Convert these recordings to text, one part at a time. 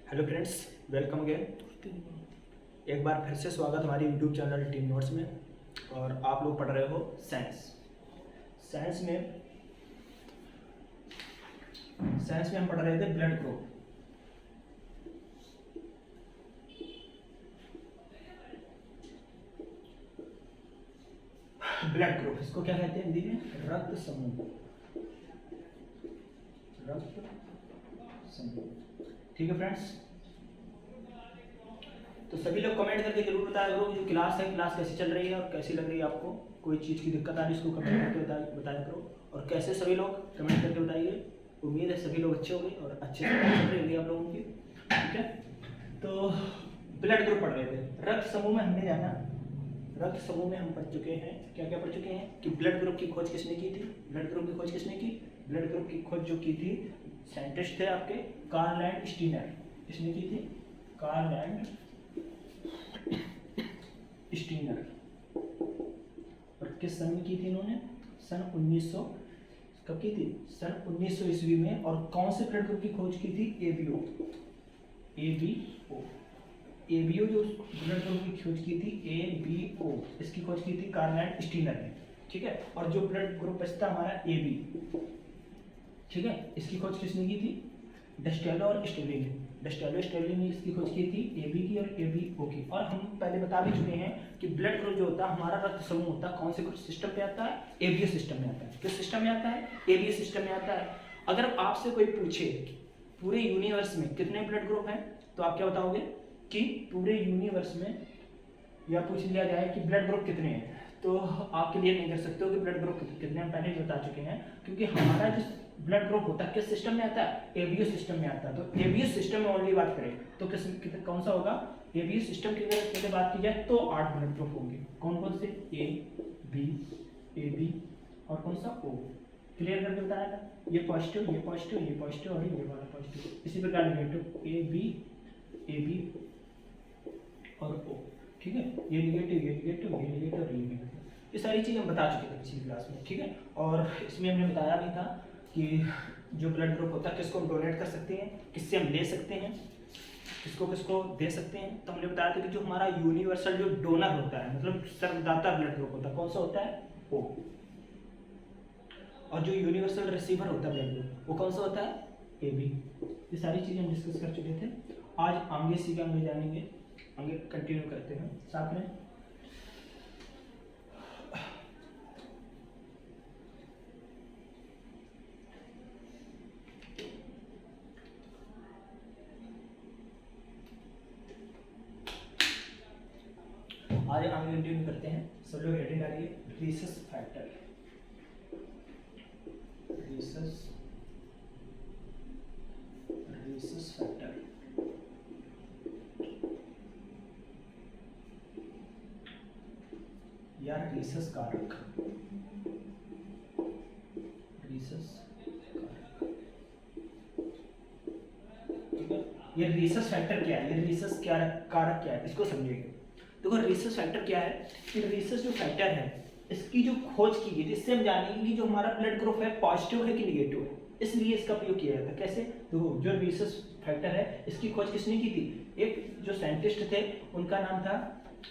Hello friends, welcome again. एक बार फिर से स्वागत हमारी यूट्यूब चैनल टीम नोट्स में। और आप लोग पढ़ रहे हो साइंस में हम पढ़ रहे थे ब्लड ग्रुप। ब्लड ग्रुप इसको क्या कहते हैं हिंदी में? रक्त समूह। ठीक है फ्रेंड्स, तो सभी लोग कमेंट करके जरूर बताया करो जो क्लास है, क्लास कैसी चल रही है और कैसी लग रही है आपको। कोई चीज़ की दिक्कत आ रही है उसको कमेंट करके बताया करो। और कैसे सभी लोग कमेंट करके बताइए। उम्मीद है सभी लोग अच्छे होंगे और अच्छे से चल रही होगी आप लोगों की। ठीक है, तो ब्लड ग्रुप पढ़ रहे थे। रक्त समूह में हमने जाना, रक्त समूह में हम पढ़ चुके हैं, क्या क्या पढ़ चुके हैं कि ब्लड ग्रुप की खोज किसने की थी। ब्लड ग्रुप की खोज किसने की? ब्लड ग्रुप की खोज जो की थी साइंटिस्ट थे आपके कार्ल एंड स्टीनर। किसने की थी? Karl and Steiner. और किस सन में की थी इन्होंने? सन 1900। कब की थी? सन 1900 ईस्वी में। और कौन से ब्लड ग्रुप की खोज की थी? एबीओ जो ब्लड ग्रुप की खोज की थी एबीओ, इसकी खोज की थी कार्ल एंड स्टीनर ने। ठीक है, और जो ब्लड ग्रुप बचता हमारा एबी, ठीक है, इसकी खोज किसने की थी? डेस्टेलो और स्टेलिन ने इसकी खोज की थी एबी की और एबीओ की। और हम पहले बता भी चुके हैं कि ब्लड ग्रुप जो होता है हमारा रक्त समूह होता है, कौन से सिस्टम पे आता है? एबीओ सिस्टम में आता है। किस सिस्टम में आता है? एबीओ सिस्टम में आता है। अगर आपसे कोई पूछे पूरे यूनिवर्स में कितने ब्लड ग्रुप हैं, तो आप क्या बताओगे कि पूरे यूनिवर्स में, या पूछ लिया जाए कि ब्लड ग्रुप कितने हैं, तो आप क्लियर नहीं कर सकते हो कि ब्लड ग्रुप कितने। हम पहले ही बता चुके हैं, क्योंकि हमारा जो ब्लड ग्रुप होता है किस सिस्टम में आता है? एबीओ सिस्टम में आता है। तो एबीओ सिस्टम में ओनली बात करें तो कौन सा होगा? एबीओ सिस्टम की अगर पहले बात की जाए तो 8 ब्लड ग्रुप होंगे। कौन कौन से? ए बी और कौन सा? ओ। क्लियर करके बताया था, ये पॉजिटिव, ये पॉजिटिव, ये पॉजिटिव और ये वाला पॉजिटिव। इसी प्रकार नेगेटिव ए बी और ओ। ठीक है, ये नेगेटिव, ये नेगेटिव, ये नेगेटिव और ये नेगेटिव। ये सारी चीज़ हम बता चुके थे पिछली क्लास में। ठीक है, और इसमें हमने बताया भी था कि जो ब्लड ग्रुप होता है किसको हम डोनेट कर सकते हैं, किससे हम ले सकते हैं, किसको किसको दे सकते हैं। तो हमने बताया था कि जो हमारा यूनिवर्सल जो डोनर होता है, मतलब सर्वदाता ब्लड ग्रुप होता है, कौन सा होता है? ओ। और जो यूनिवर्सल रिसीवर होता है ब्लड ग्रुप, वो कौन सा होता है? A B. ये सारी चीज़ें हम डिस्कस कर चुके थे। आज आगे सीखे आगे जानेंगे, आगे कंटिन्यू करते हैं साथ में। आज आगे कंटिन्यू करते हैं। सब लोग हेडिंग आ रही है रीसस फैक्टर। रीसस फैक्टर या रीसस कारक। ठीक है, ये रीसस फैक्टर क्या है? ये रीसस कारक क्या है, इसको समझिएगा। देखो रीसस फैक्टर क्या है कि रीसस जो फैक्टर है इसकी जो खोज की गई, जिससे हम जानेंगे कि जो हमारा ब्लड ग्रुप है पॉजिटिव है कि निगेटिव है, इसलिए इसका प्रयोग किया जाता है। कैसे? देखो, जो रीसस फैक्टर है इसकी खोज किसने की थी? एक जो साइंटिस्ट थे उनका नाम था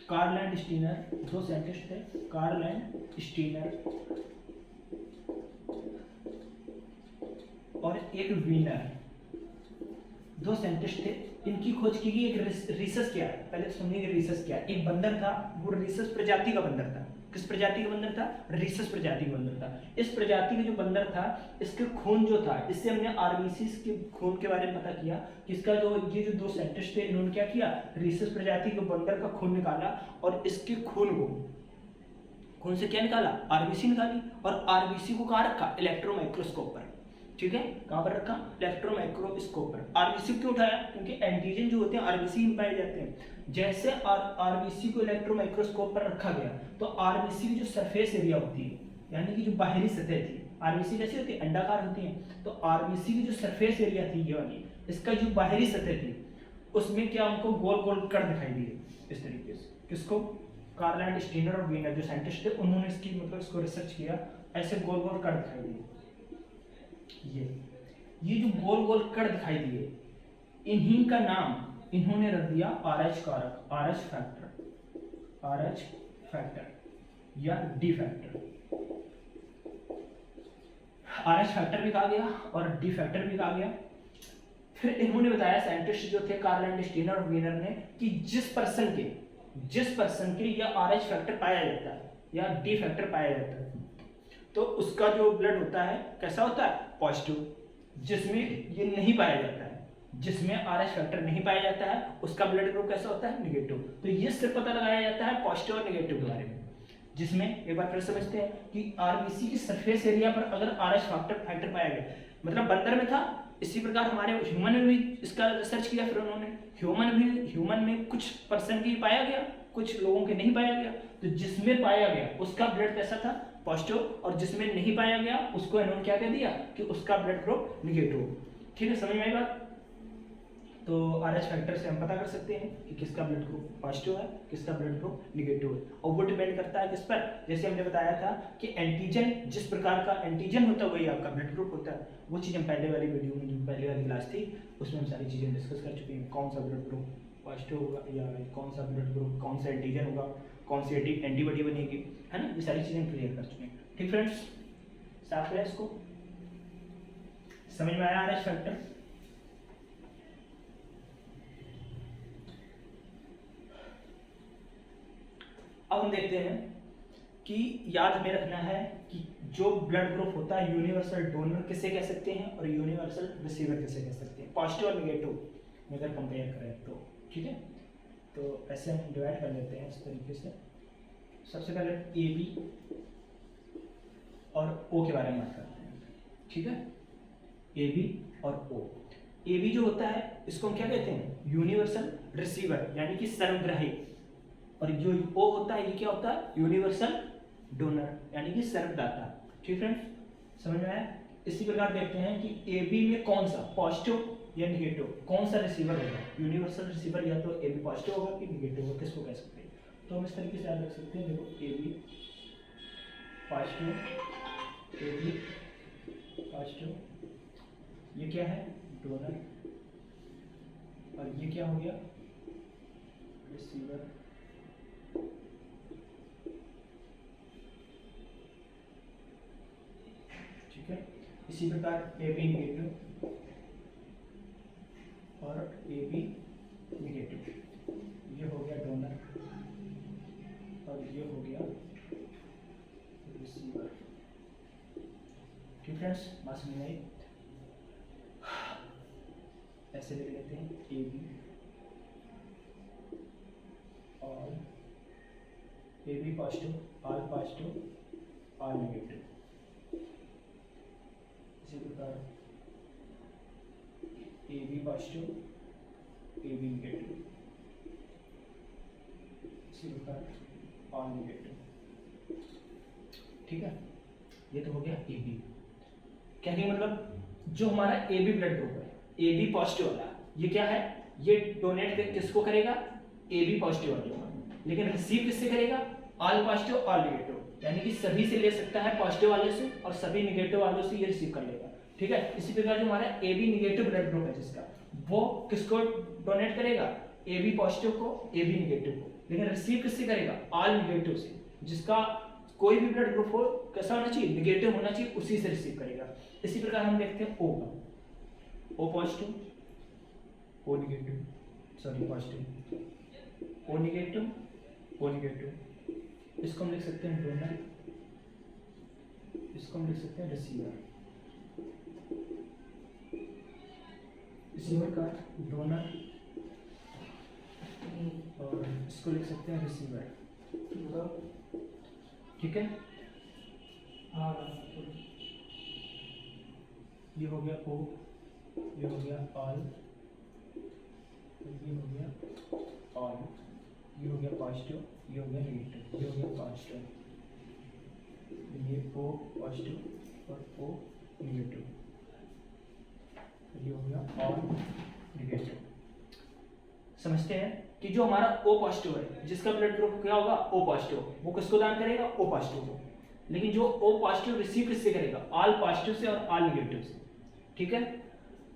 कार्ल एंड स्टीनर। दो साइंटिस्ट थे, कार्ल एंड स्टीनर और एक वीनर। दो साइंटिस्ट थे, इनकी खोज की गई। एक रीसस क्या है, पहले तो समझिए रीसस क्या है। एक बंदर था, वो रीसस प्रजाति का बंदर था। किस प्रजाति का बंदर था? रीसस प्रजाति का बंदर था। इस प्रजाति का जो बंदर था, इसके खून जो था, इससे हमने आरबीसी के खून के बारे में पता किया कि इसका ये जो दो साइंटिस्ट थे इन्होंने क्या किया? रीसस प्रजाति के बंदर का खून निकाला और इसके खून से क्या निकाला? आरबीसी निकाली। और आरबीसी को कहाँ रखा? इलेक्ट्रॉन माइक्रोस्कोप पर। ठीक है, कहाँ पर रखा? इलेक्ट्रॉन माइक्रोस्कोप पर। आरबीसी क्यों उठाया? क्योंकि एंटीजन जो होते हैं आरबीसी में पाए जाते हैं। जैसे आरबीसी को इलेक्ट्रॉन माइक्रोस्कोप पर रखा गया तो आरबीसी की जो सरफेस एरिया होती है, यानी कि जो बाहरी सतह थी, आरबीसी जैसी होती है, अंडाकार होती है, तो आरबीसी की जो सरफेस एरिया थी ये वाली, इसका जो बाहरी सतह थी, उसमें क्या हमको गोल गोल कण दिखाई दिए इस तरीके से। किसको? कार्ल एंड स्टीनर और वीनर जो साइंटिस्ट थे उन्होंने इसकी मतलब इसको रिसर्च किया, ऐसे गोल गोल कण दिखाई दिए। ये जो गोल गोल कण दिखाई दिए इन्हीं का नाम इन्होंने रख दिया RH कारक, RH फैक्टर या D फैक्टर। RH फैक्टर भी कहा गया और D फैक्टर भी कहा गया। फिर इन्होंने बताया, साइंटिस्ट जो थे कार्ल एंड स्टीनर और वीनर ने, कि जिस पर्सन के या RH फैक्टर पाया जाता है या D फैक्टर पाया जाता है, तो उसका जो ब्लड होता है कैसा होता है, पॉजिटिव। जिसमें ये नहीं पाया जाता है, जिसमें RH फैक्टर नहीं पाया जाता है, उसका ब्लड ग्रुप कैसा होता है, नेगेटिव। तो ये सिर्फ पता लगाया जाता है पॉजिटिव और नेगेटिव के बारे में। जिसमें एक बार फिर समझते हैं कि आरबीसी की सरफेस एरिया पर अगर RH फैक्टर पाया गया, मतलब बंदर में था, इसी प्रकार हमारे ह्यूमन में भी इसका रिसर्च किया। फिर उन्होंने ह्यूमन में कुछ पर्सन की पाया गया, कुछ लोगों के नहीं पाया गया। तो जिसमें पाया गया उसका ब्लड कैसा था, पॉजिटिव, और जिसमें नहीं पाया गया उसको इन्होंने क्या कह दिया कि उसका ब्लड ग्रुप नेगेटिव। ठीक है, समझ में आई बात। तो RH फैक्टर से हम पता कर सकते हैं कि किसका ब्लड ग्रुप पॉजिटिव है, किसका ब्लड ग्रुप नेगेटिव है। और वो डिपेंड करता है किस पर, जैसे हमने बताया था कि एंटीजन, जिस प्रकार का एंटीजन होता है वही आपका ब्लड ग्रुप होता है। वो चीज़ हम पहले वाली वीडियो में, जो पहले वाली क्लास थी, उसमें हम सारी चीज़ें डिस्कस कर चुके हैं। कौन सा ब्लड ग्रुप पॉजिटिव होगा या कौन सा ब्लड ग्रुप, कौन सा एंटीजन होगा, कौन सी एंटीबॉडी बनेगी, है ना। ये सारी चीज़ें क्लियर कर चुके हैं। ठीक फ्रेंड्स, साफ है, इसको समझ में आया RH फैक्टर। अब हम देखते हैं कि याद हमें रखना है कि जो ब्लड ग्रुप होता है, यूनिवर्सल डोनर किसे कह सकते हैं और यूनिवर्सल रिसीवर किसे कह सकते हैं, पॉजिटिव और नेगेटिव में अगर कंपेयर करें तो। ठीक है, तो ऐसे हम डिवाइड कर लेते हैं इस तरीके से। सबसे पहले AB और O के बारे में बात करते हैं। ठीक है, AB और O। AB जो होता है इसको हम क्या कहते हैं, यूनिवर्सल रिसीवर यानी कि सर्वग्राही। और जो O होता है ये क्या होता है, यूनिवर्सल डोनर यानी कि सर्वदाता। ठीक फ्रेंड्स, समझ में आया। इसी प्रकार देखते हैं कि AB में कौन सा, पॉजिटिव या नेगेटिव, कौन सा रिसीवर होगा, यूनिवर्सल रिसीवर या तो AB पॉजिटिव होगा कि नेगेटिव होगा, किसको कह सकते हैं। तो हम इस तरीके से याद रख सकते हैं, देखो AB पॉजिटिव, AB पॉजिटिव, ये क्या है, डोनर, और ये क्या हो गया, रिसीवर। ठीक है, इसी प्रकार AB नेगेटिव और AB नेगेटिव, ये हो गया डोनर और ये हो गया रिसीवर। ठीक फ्रेंड्स, बात समझ में आई। ऐसे लिख लेते हैं AB और AB positive, all positive, all negative. इसी प्रकार AB पॉजिटिव, AB नेगेटिव, इसी प्रकार ऑल नेगेटिव। ठीक है, ये तो हो गया AB। कहने का मतलब जो हमारा AB ब्लड ग्रुप है, AB पॉजिटिव वाला, ये क्या है, ये डोनेट किसको करेगा, AB पॉजिटिव वाले को, लेकिन रिसीव किससे करेगा, ऑल पॉजिटिव ऑल नेगेटिव, यानी कि सभी से ले सकता है पॉजिटिव वाले से और सभी नेगेटिव वालों से ये रिसीव कर लेगा। ठीक है, इसी प्रकार जो हमारा AB नेगेटिव ब्लड ग्रुप है जिसका, वो किसको डोनेट करेगा, AB पॉजिटिव को, AB नेगेटिव को, लेकिन रिसीव किससे करेगा, ऑल नेगेटिव से। जिसका कोई भी ब्लड ग्रुप हो कैसा होना चाहिए, नेगेटिव होना चाहिए, उसी से रिसीव करेगा। इसी प्रकार हम देखते हैं O का, O positive, O negative, sorry positive, O negative, O negative, इसको हम लिख सकते हैं डोनर, इसको हम लिख सकते हैं रिसीवर। रिसीवर का डोनर और इसको लिख सकते हैं रिसीवर। ठीक है, ये हो गया O, ये हो गया ऑल, ये हो गया ऑल, ये हो गया पॉजिटिव, ये हो गया नेगेटिव, ये हो गया पॉजिटिव, ये O पॉजिटिव और O नेगेटिव, ये हो गया ऑल नेगेटिव। समझते हैं कि जो हमारा O पॉजिटिव है, जिसका ब्लड ग्रुप क्या होगा, O पॉजिटिव, वो किसको दान करेगा, O पॉजिटिव को। लेकिन जो O पॉजिटिव रिसीव किससे करेगा, ऑल पॉजिटिव से और ऑल नेगेटिव से। ठीक है,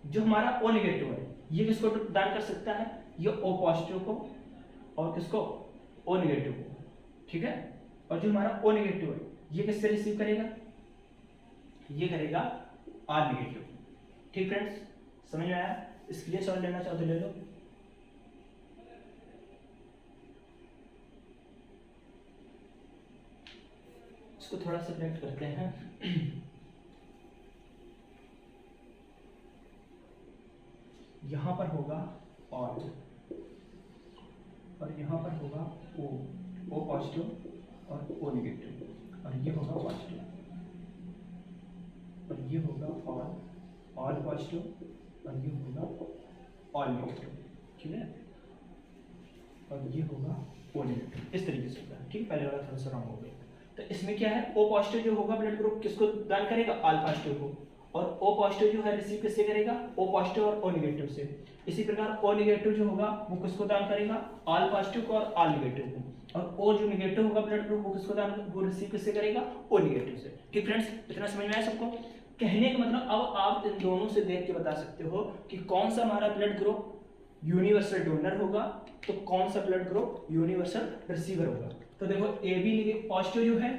जो हमारा ओ नेगेटिव है ये किसको दान कर सकता है, ये ओ पॉजिटिव को और किसको, ओ नेगेटिव को, ठीक है। और जो हमारा ओ नेगेटिव है ये किससे रिसीव करेगा, ये करेगा आर नेगेटिव। ठीक फ्रेंड्स, समझ में आया? स्क्रीनशॉट लेना चाहो तो ले लो। इसको थोड़ा सा कनेक्ट करते हैं। यहां पर होगा और यहां पर होगा ओ पॉजिटिव और ओ नेगेटिव, और ये होगा पॉजिटिव, और ये होगा ऑल पॉजिटिव, और ये होगा ऑल नेगेटिव, ठीक है। और ये होगा ओ नेगेटिव, इस तरीके से होगा, ठीक। पहले वाला थोड़ा सा रॉन्ग हो गया। तो इसमें क्या है, ओ पॉजिटिव जो होगा ब्लड ग्रुप किसको दान करेगा, ऑल पॉजिटिव को, और ओ पॉजिटिव जो है रिसीव किससे करेगा, ओ पॉजिटिव और ओ नेगेटिव से। इसी प्रकार ओ नेगेटिव जो होगा वो किसको दान करेगा, ऑल पॉजिटिव को और ऑल नेगेटिव को, और ओ जो नेगेटिव होगा ब्लड ग्रुप वो किसको दान, वो रिसीव किससे करेगा, ओ नेगेटिव से। ठीक फ्रेंड्स, इतना समझ में आया सबको? कहने का मतलब अब आप इन दोनों से देख के बता सकते हो कि कौन सा हमारा ब्लड ग्रुप यूनिवर्सल डोनर होगा, तो कौन सा ब्लड ग्रुप यूनिवर्सल रिसीवर होगा। तो देखो ए बी पॉजिटिव जो है,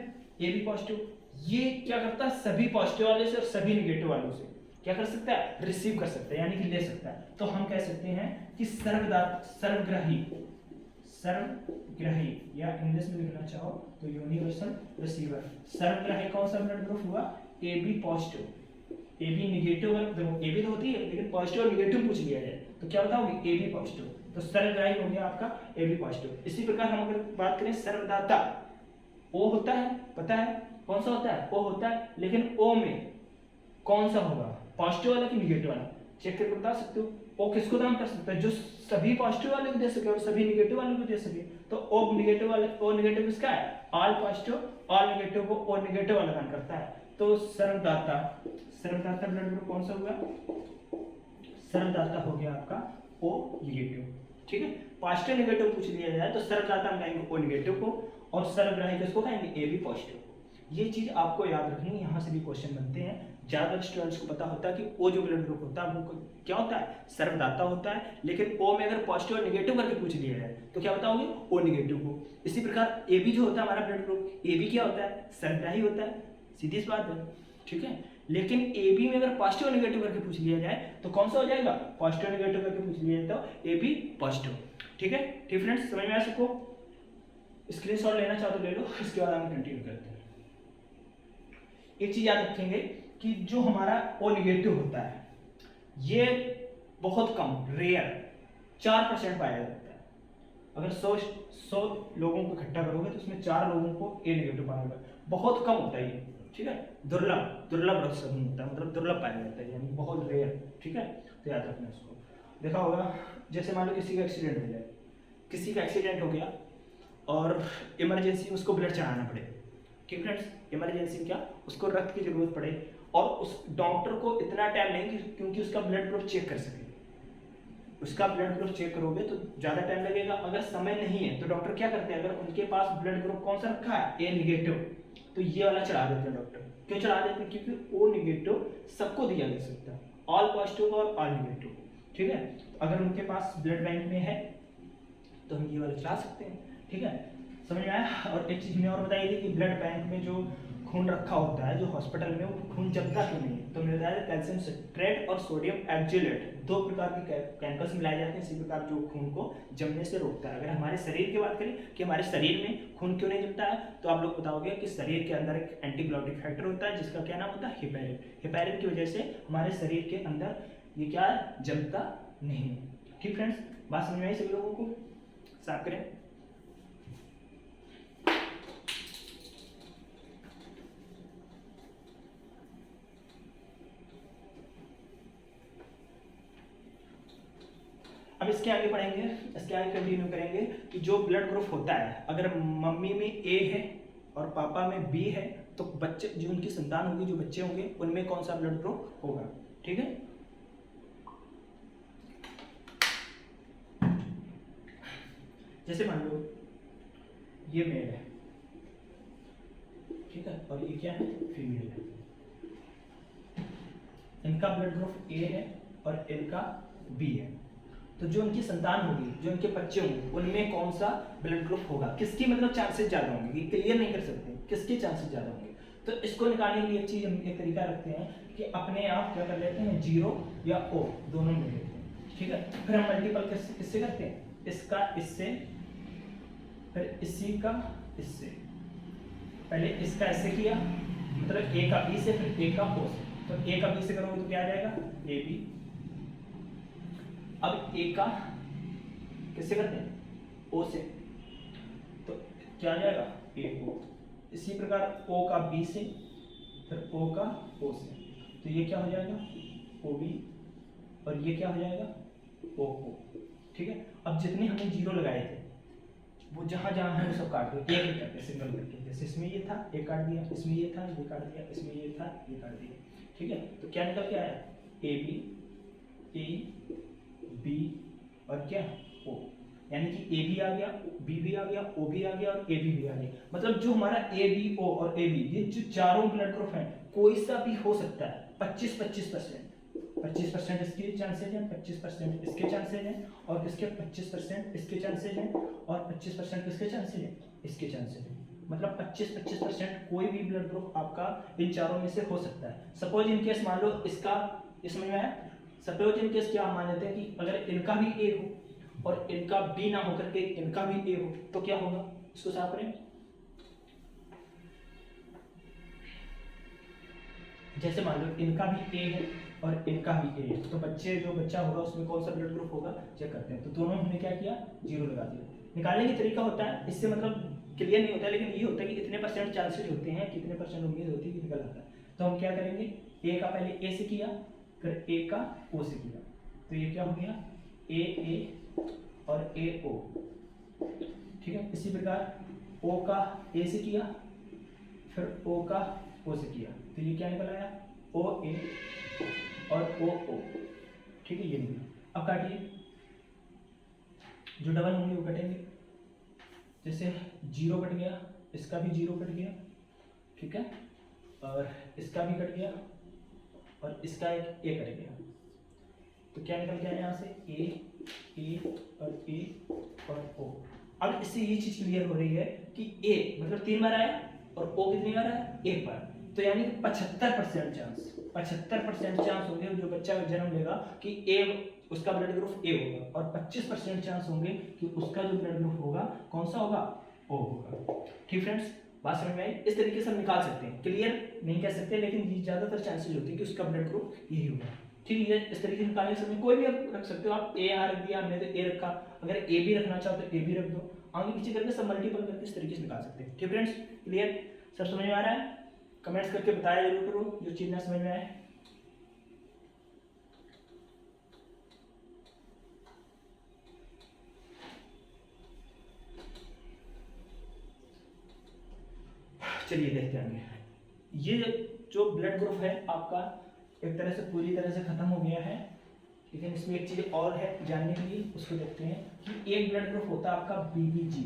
ए बी पॉजिटिव ये क्या करता है, सभी पॉजिटिव वाले से और सभी नेगेटिव वालों से क्या कर सकता है, रिसीव कर सकता है, यानी कि ले सकता है। तो हम कह सकते हैं कि सर्वग्राही या इंग्लिश में लिखना चाहो तो यूनिवर्सल रिसीवर। सर्वग्राही कौन सा ब्लड ग्रुप हुआ, A B positive. A B negative, देखो ए बी तो होती है लेकिन पॉजिटिव और निगेटिव पूछ लिया जाए तो क्या बताओगे, ए बी पॉजिटिव। तो सर्वग्राही हो गया आपका ए बी पॉजिटिव। इसी प्रकार हम अगर बात करें सर्वदाता, ओ होता है, पता है कौन सा होता है, ओ होता है, लेकिन ओ में कौन सा होगा, पॉजिटिव वाला कि निगेटिव वाला, चेक करके बता सकते हो। ओ किसको दान कर सकता है, जो सभी पॉजिटिव वाले को दे सके और सभी निगेटिव वाले को दे सके। तो ओ नेगेटिव वाले, ओ नेगेटिव किसका है, ऑल पॉजिटिव, ऑल नेगेटिव को ओ नेगेटिव वाला दान करता है। तो सर्वदाता ब्लड ग्रुप कौन सा हुआ, सर्वदाता हो गया आपका ओ नेगेटिव, ठीक है। पॉजिटिव नेगेटिव पूछ लिया जाए तो सर्वदाता हम कहेंगे ओ नेगेटिव को, और सर्वग्राही किसको कहेंगे, ए बी पॉजिटिव को। ये चीज आपको याद रखनी है, यहाँ से भी क्वेश्चन बनते हैं। ज्यादातर स्टूडेंट्स को पता होता है कि ओ जो ब्लड ग्रुप होता है वो क्या होता है, सर्वदाता होता है, लेकिन ओ में अगर पॉजिटिव और नेगेटिव करके पूछ लिया जाए तो क्या बताओगे, ओ नेगेटिव को। इसी प्रकार ए बी जो होता है हमारा ब्लड ग्रुप, ए बी क्या होता है, सर्वग्राही होता है, सीधी सी बात है, ठीक है। लेकिन ए बी में अगर पॉजिटिव और नेगेटिव करके पूछ लिया जाए तो कौन सा हो जाएगा, पॉजिटिव और नेगेटिव करके पूछ लिया जाए तो ए बी पॉजिटिव, ठीक है। ठीक फ्रेंड्स, समझ में आया सबको? स्क्रीनशॉट लेना चाहो तो ले लो, इसके बाद हम कंटिन्यू करते हैं। एक चीज याद रखेंगे कि जो हमारा ओ नेगेटिव होता है ये बहुत कम, रेयर 4% पाया जाता है। अगर 100 लोगों को इकट्ठा करोगे तो उसमें 4 लोगों को ए नेगेटिव पाया जाएगा, बहुत कम होता है ये, ठीक है। दुर्लभ रक्तसमूह होता है, मतलब दुर्लभ पाया जाता है, यानी बहुत रेयर, ठीक है। तो याद रखना इसको। देखा होगा जैसे मान लो किसी का एक्सीडेंट हो जाए, किसी का एक्सीडेंट हो गया और इमरजेंसी में उसको ब्लड चढ़ाना पड़े, ठीक फ्रेंड्स। इमरजेंसी में क्या, उसको रक्त की जरूरत पड़े और उस डॉक्टर को इतना टाइम नहीं क्योंकि उसका ब्लड ग्रुप चेक कर सके। उसका ब्लड ग्रुप चेक करोगे तो ज्यादा टाइम लगेगा। अगर समय नहीं है तो डॉक्टर क्या करते हैं, अगर उनके पास ब्लड ग्रुप कौन सा रखा है, ए नेगेटिव, तो ये वाला चढ़ा देते हैं डॉक्टर। क्यों चढ़ा देते हैं, क्योंकि ओ नेगेटिव सबको दिया जा सकता है, ऑल पॉजिटिव और ऑल नेगेटिव, ठीक है। अगर उनके पास ब्लड बैंक में है तो हम ये वाला चला सकते हैं, ठीक है। समझ में आया? और एक चीज मैं और बताई थी कि ब्लड बैंक में जो खून रखा होता है, जो हॉस्पिटल में, वो खून जमता क्यों नहीं है, तो मिलता है कैल्शियम सिट्रेट और सोडियम एक्जिलेट, 2 प्रकार के केमिकल्स मिलाए जाते हैं। इसी प्रकार जो खून को जमने से रोकता है। अगर हमारे शरीर की बात करें कि हमारे शरीर में खून क्यों नहीं जमता है, तो आप लोग बताओगे कि शरीर के अंदर एक एंटीग्लूटिक फैक्टर होता है जिसका क्या नाम होता है, हेपेरिन। हेपेरिन की वजह से हमारे शरीर के अंदर ये क्या जमता नहीं। ठीक फ्रेंड्स, बात समझ में आई सभी लोगों को? साफ करें। अब इसके आगे पढ़ेंगे, इसके आगे कंटिन्यू करेंगे कि जो ब्लड ग्रुप होता है, अगर मम्मी में ए है और पापा में बी है तो बच्चे जो उनकी संतान होगी, जो बच्चे होंगे, उनमें कौन सा ब्लड ग्रुप होगा। ठीक है, जैसे मान लो ये मेल है, ठीक है, और ये क्या है, फीमेल है। इनका ब्लड ग्रुप ए है और इनका बी है। तो जो उनकी संतान होगी, जो उनके बच्चे होंगे, उनमें कौन सा ब्लड ग्रुप होगा, किसकी मतलब चांसेस ज़्यादा होंगे, ये क्लियर नहीं कर सकते किसके चांसेस ज़्यादा होंगे। तो इसको निकालने के लिए एक चीज़ हम एक तरीका रखते हैं कि अपने आप क्या कर लेते हैं, 0 या O दोनों में लेते हैं, ठीक है। फिर हम मल्टीपल किससे करते हैं, इसका इससे, फिर इसी का इससे। पहले इसका इससे किया, मतलब A का B से, फिर A का O से। तो A का B से करोगे तो क्या आ जाएगा, AB। अब A का किससे करते हैं, O से, तो क्या आ जाएगा, AO। इसी प्रकार O का B से, फिर O का O से, तो ये क्या हो जाएगा, OB, और ये क्या हो जाएगा, OO, ठीक है। अब जितने हमने 0 लगाए थे वो जहाँ जहाँ है वो सब काट दो, एक एक करके सिंगल करके। जैसे इसमें ये था, एक काट दिया, इसमें ये था, ये काट दिया, इसमें ये था, ये काट दिया, ठीक है। तो क्या निकल के आया, AB, AB और क्या, O, यानी कि AB आ गया, B भी आ गया, O भी आ गया और AB भी आ गया। मतलब जो हमारा AB, O और AB ये जो चारों ब्लड ग्रुप हैं, कोई सा भी हो सकता है। 25% 25% इसके चांसेज हैं, 25% इसके चांसेज हैं, और इसके 25% इसके चांसेज हैं, और 25% किसके चांसेज हैं, इसके चांसेज हैं। मतलब 25% कोई भी ब्लड ग्रुप आपका इन चारों में से हो सकता है। सपोज इन केस मान लो इसका, इसमें में आया, सपोज इन केस क्या मान लेते हैं कि अगर इनका भी ए हो और इनका बी ना होकर के इनका भी ए हो, तो क्या होगा, इसको साफ करें। जैसे मान लो इनका भी ए है और इनका भी ए है, तो बच्चे जो बच्चा होगा उसमें कौन सा ब्लड ग्रुप होगा चेक करते हैं। तो दोनों हमने क्या किया, 0 लगा दिया। निकालने की तरीका होता है, इससे मतलब क्लियर नहीं होता है, लेकिन ये होता है कि इतने % चांसेस होते हैं, कितने % उम्मीद होती है कि निकल आता है। तो हम क्या करेंगे, ए का पहले ए से किया, फिर ए का ओ से किया, तो ये क्या हो गया, ए और ए ओ, ठीक है। इसी प्रकार ओ का ए से किया, फिर ओ का ओ से किया, तो ये क्या निकल आया, ओ ए और ओ ओ, ठीक है, ये निकला। अब काटिए, जो डबल होंगे वो कटेंगे। जैसे 0 कट गया, इसका भी 0 कट गया, ठीक है, और इसका भी कट गया, और इसका एक ए कट गया, तो क्या निकल गया यहाँ से, ए और ए और ओ। अब इससे ये चीज क्लियर हो रही है कि ए मतलब 3 बार आया और ओ कितनी बार आया, 1 बार। तो यानी 75% चांस, 75% चांस होंगे जो बच्चा जन्म लेगा कि ए उसका ब्लड ग्रुप ए होगा, और 25% चांस होंगे कि उसका जो ब्लड ग्रुप होगा कौन सा होगा, ओ होगा। ठीक फ्रेंड्स, बात समझ में आई। इस तरीके से हम निकाल सकते हैं, क्लियर नहीं कह सकते, लेकिन ये ज्यादातर चांसेस होती है कि उसका ब्लड ग्रुप यही होगा। ठीक है, इस तरीके से निकालने से कोई भी आप रख सकते हो। आप ए यहाँ रख दिया, हमने तो ए रखा, अगर ए भी रखना चाहो तो ए भी रख दो, आगे पीछे करके सब मल्टीपल करके इस तरीके से निकाल सकते हैं। ठीक फ्रेंड्स, क्लियर, सब समझ में आ रहा है? कमेंट्स करके बताया जरूर करो जो चीज ना समझ में आए। चलिए देखते हैं, ये जो ब्लड ग्रुप है आपका एक तरह से पूरी तरह से खत्म हो गया है, लेकिन इसमें एक चीज और है जानने के लिए, उसको देखते हैं कि एक ब्लड ग्रुप होता है आपका बीबीजी,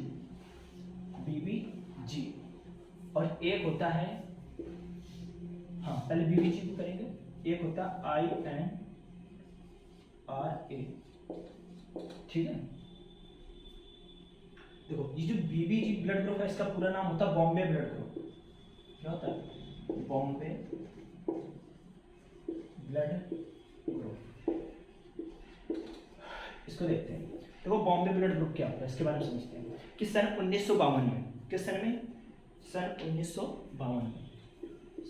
और एक होता है, हाँ पहले बीबीजी को करेंगे, एक होता है INRA, ठीक है। देखो ये जो बीबीजी ब्लड ग्रुप है इसका पूरा नाम होता है बॉम्बे ब्लड ग्रुप। क्या होता है? Bombay blood group. इसको देखते हैं। देखो बॉम्बे ब्लड ग्रुप क्या होता है इसके बारे में समझते हैं कि सन 1952 में, किस सन में?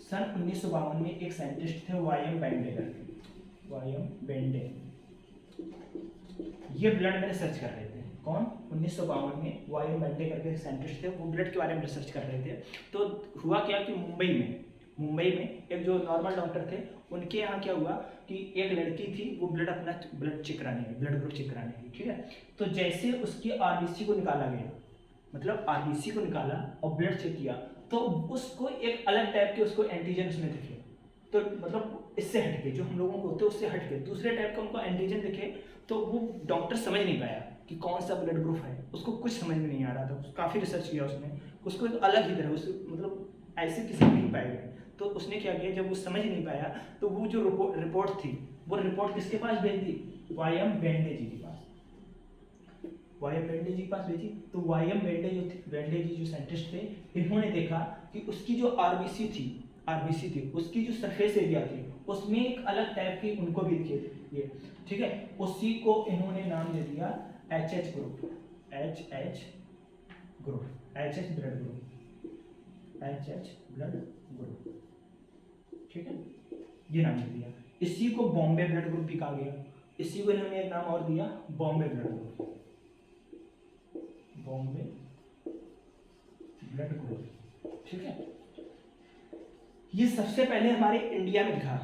सन 1952 में एक साइंटिस्ट थे वायम बेंडे करके, वायम बेंडे, ये ब्लड में रिसर्च कर रहे थे। कौन? 1952 में वायम बेंडे करके एक साइंटिस्ट थे, वो ब्लड के बारे में रिसर्च कर रहे थे। तो हुआ क्या कि मुंबई में एक जो नॉर्मल डॉक्टर थे उनके यहाँ क्या हुआ कि एक लड़की थी, वो अपना ब्लड चेक कराने गई, ब्लड ग्रुप चेक कराने गई, ठीक है। तो जैसे उसकी आरबीसी को निकाला गया, मतलब आरबीसी को निकाला और ब्लड चेक किया, तो उसको एक अलग टाइप के उसको एंटीजन उसमें दिखे। तो मतलब इससे हटके, जो हम लोगों को होते हैं उससे हटके दूसरे टाइप का उनको एंटीजन दिखे। तो वो डॉक्टर समझ नहीं पाया कि कौन सा ब्लड ग्रुप है, उसको कुछ समझ में नहीं आ रहा था। काफ़ी रिसर्च किया उसने, उसको एक अलग ही तरह, उस मतलब ऐसे किसी नहीं पाए गए। तो उसने क्या किया, जब वो समझ नहीं पाया तो वो जो रिपोर्ट थी वो रिपोर्ट किसके पास भेज दी? वाई.एम. बेंडे जी के पास, वाई.एम. बेंडे जी के पास भेजी। तो वाई.एम. बेंडे जी जो साइंटिस्ट थे, इन्होंने देखा कि उसकी जो आरबीसी थी उसकी जो सरफेस एरिया थी उसमें एक अलग टाइप की उनको भी दिखे थे ये, ठीक है। उसी को इन्होंने नाम दे दिया HH group, HH blood group, ठीक है, ये नाम दे दिया। इसी को बॉम्बे ब्लड ग्रुप भी कहा गया। इसी को इन्होंने एक नाम और दिया, Bombay blood group, Bombay blood group, ठीक है। ये सबसे पहले हमारे इंडिया में दिखा,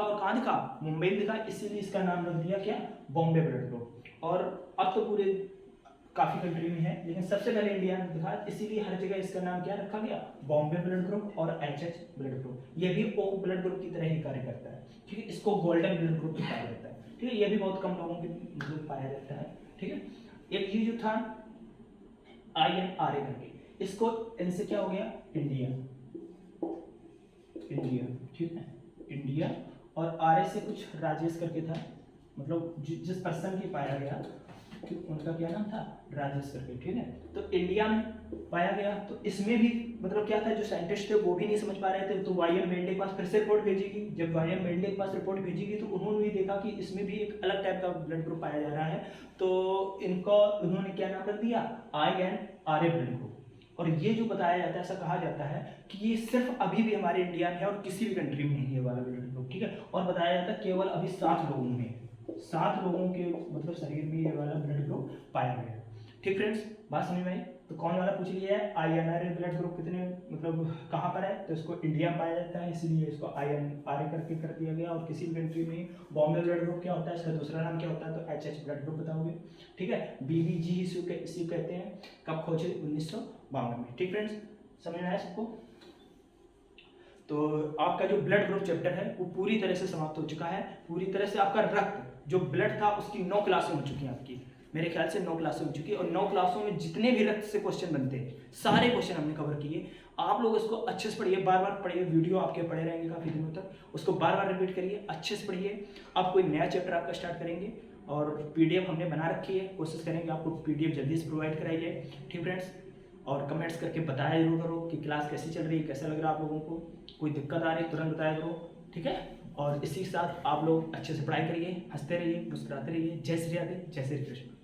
और कहाँ दिखा? मुंबई में दिखा, इसीलिए इसका नाम रख दिया क्या? Bombay blood group. और अब तो पूरे काफी कंट्री में है, लेकिन सबसे पहले इंडिया में दिखा, इसीलिए हर जगह इसका नाम क्या रखा गया? बॉम्बे ब्लड ग्रुप और एचएच ब्लड ग्रुप। ये भी ओ ब्लड ग्रुप की तरह ही कार्य करता है, ठीक है। इसको गोल्डन ब्लड ग्रुप भी कहा जाता है, ठीक है। ये भी बहुत कम लोगों के ग्रुप पाया जाता है, ठीक है। एक ये जो था INRA करके, इसको इनसे क्या हो गया? इंडिया, ठीक है, इंडिया। और RA से कुछ राजेश करके था, मतलब जिस पर्सन की पाया गया कि उनका क्या नाम था? राजेश करके, ठीक है। तो इंडिया में पाया गया, तो इसमें भी मतलब क्या था, जो साइंटिस्ट थे वो भी नहीं समझ पा रहे थे, तो वाई.एम. बेंडे के पास फिर से रिपोर्ट भेजेगी। जब वाई.एम. बेंडे के पास रिपोर्ट भेजेगी तो उन्होंने भी देखा कि इसमें भी एक अलग टाइप का ब्लड ग्रुप पाया जा रहा है, तो उन्होंने क्या नाम रख दिया? INRA blood group. और ये जो बताया जाता है, ऐसा कहा जाता है कि ये सिर्फ अभी भी हमारे इंडिया में है और किसी भी कंट्री में नहीं है वाला ब्लड ग्रुप, ठीक है। और बताया जाता है केवल अभी 7 लोगों में, 7 लोगों के मतलब शरीर में ये वाला ब्लड ग्रुप पाया गया, ठीक फ्रेंड्स। बात समझ में आई? तो कौन वाला पूछ लिया है? INRA ब्लड ग्रुप कितने मतलब कहाँ पर है? तो इसको इंडिया में पाया जाता है, इसीलिए इसको INRA करके कर दिया गया। और किसी भी कंट्री में बॉम्बे ब्लड ग्रुप क्या होता है, इसका दूसरा नाम क्या होता है? तो HH ब्लड ग्रुप बताओगे, ठीक है। BBG इसी कहते हैं। कब खोजे? 1952 में, ठीक फ्रेंड्स। समझ में आया सबको? तो आपका जो ब्लड ग्रुप चैप्टर है वो पूरी तरह से समाप्त हो चुका है। पूरी तरह से आपका रक्त जो ब्लड था उसकी 9 क्लासें हो चुकी हैं आपकी, मेरे ख्याल से 9 क्लासें हो चुकी है। और 9 क्लासों में जितने भी रक्त से क्वेश्चन बनते हैं सारे क्वेश्चन हमने कवर किए। आप लोग इसको अच्छे से पढ़िए, बार बार पढ़िए, वीडियो आपके पढ़े रहेंगे काफ़ी दिनों तक, उसको बार बार रिपीट करिए, अच्छे से पढ़िए। अब कोई नया चैप्टर आपका स्टार्ट करेंगे और PDF हमने बना रखी है, कोशिश करेंगे आपको PDF जल्दी से प्रोवाइड कराई जाए, ठीक फ्रेंड्स। और कमेंट्स करके बताया जरूर करो कि क्लास कैसी चल रही है, कैसा लग रहा है आप लोगों को, कोई दिक्कत आ रही है तुरंत बताया करो, ठीक है। और इसी के साथ आप लोग अच्छे से पढ़ाई करिए, हंसते रहिए, मुस्कुराते रहिए। जय श्री राधे, जय श्री कृष्ण।